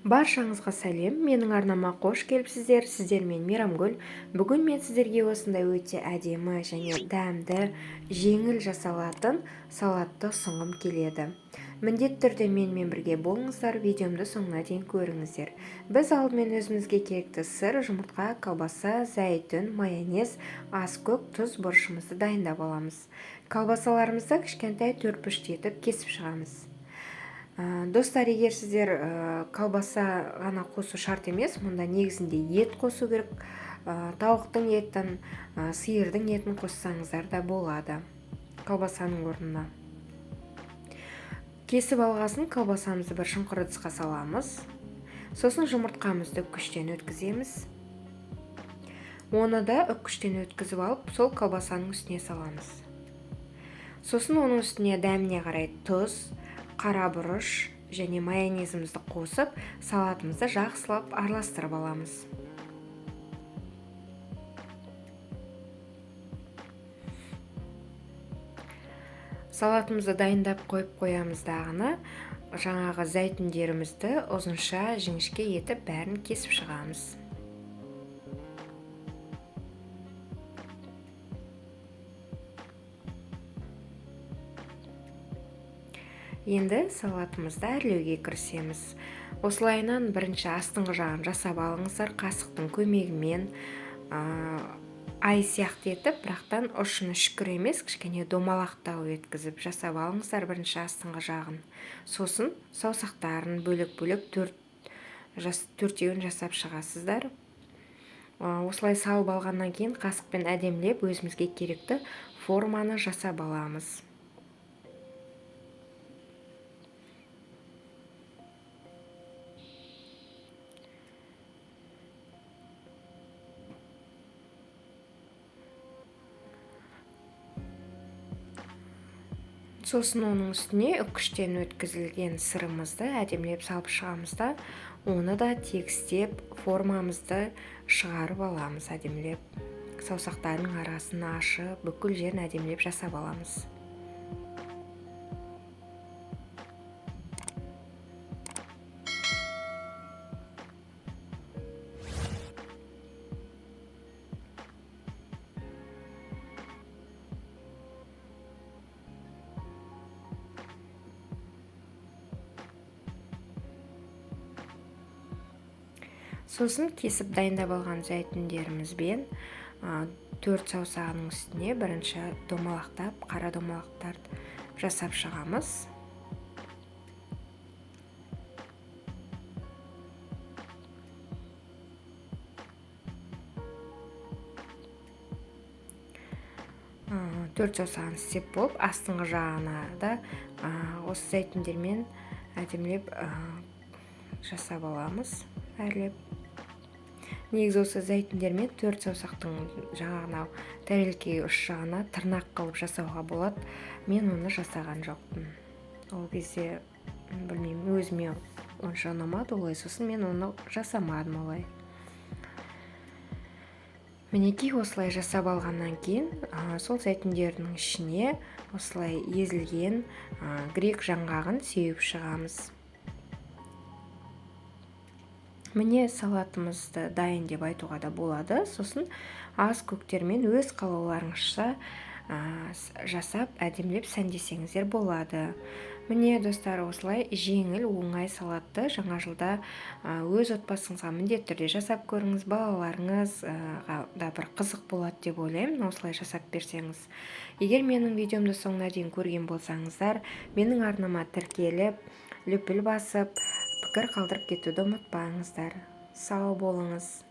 Баршаңызға сәлем, менің арнама қош келіпсіздер. Сіздермен Мейрамгүл. Бүгін мен сіздерге осындай өте әдемі және дәмді, жеңіл жасалатын салатты ұсынғым келеді. Міндетті түрде менімен бірге болыңыздар, видеомды соңына дейін көріңіздер. Біз алдымен өзімізге керекті сыр, жұмыртқа, колбаса, зәйтүн, майонез, аскөк, тұз, бұрышымызды дайындап аламыз. Колбасаларымызды кішкентай төртбұрыштетіп кесіп шығамыз. Достар, егер сіздер колбаса ғана қосу шарт емес, мұнда негізінде ет қосу керек. Тауықтың етін, сиырдың етін қоссаңыздар да болады колбасаның орнына. Кесіп алғасын колбасамызды бір шұңқыр ыдысқа саламыз. Сосын жұмыртқамызды үккіштен өткіземіз. Оны да үккіштен өткізіп алып, сол колбасаның үстіне саламыз. Сосын оның үстіне дәміне қарай тұз, қара бұрыш және майонезімізді қосып, салатымызды жақсылап араластырып аламыз. Салатымызды дайындап қойып қоямыз дағыны, жаңағы зәйтүндерімізді ұзынша жіңішке етіп бәрін кесіп шығамыз. Енді салатымызды әрлеуге кірісеміз. Осылайынан бірінші астыңғы жағын жасап алыңыздар, қасықтың көмегімен ай сияқты етіп, бірақтан ұшын үшкір емес, кішкене домалақтау еткізіп жасап алыңыздар бірінші астыңғы жағын. Сосын саусақтарын бөлек-бөлек төртеуін жасап шығасыздар. Осылай салып алғаннан кейін қасықпен әдемілеп өзімізге керекті форманы жасап аламыз. Сосын оның үстіне үккіштен өткізілген сырымызды әдемілеп салып шығамыз да, оны да тегістеп формамызды шығарып аламыз әдемілеп. Саусақтардың арасын ашып, бүкіл жерін әдемілеп жасап аламыз. Сосын кесіп дайындап алған зәйтүндерімізбен 4 саусағының үстіне бірінші домалақтап, қара домалақтарды жасап шығамыз. Төрт саусағын істеп болып, астыңғы жағына да осы зәйтүндермен әдемілеп жасап аламыз, әрлеп. Негізі осы зәйтүндермен 4 саусақтың жаңағына тәрелкеге ұш жағына тырнақ қылып жасауға болады. Мен оны жасаған жоқпын. Ол кезде білмеймін, өзіме онша ұнамады олай, сосын мен оны жасамадым олай. Мінекей осылай жасап алғаннан кейін, сол зәйтүндердің ішіне осылай езілген грек жаңғағын сеуіп шығамыз. Міне салатымызды дайын деп айтуға да болады. Сосын аз көктермен өз қалауларыңызша жасап, әдемілеп сәндесеңіздер болады. Міне достар, осылай жеңіл, оңай салатты жаңа жылда өз отбасыңызға міндетті түрде жасап көріңіз. Балаларыңызға да бір қызық болады деп ойлаймын, осылай жасап берсеңіз. Егер менің видеомды соңына дейін көрген болсаңыздар, менің арнама тіркеліп, лүпіл басып, пікір қалдырып кетуді ұмытпаңыздар. Сау болыңыз.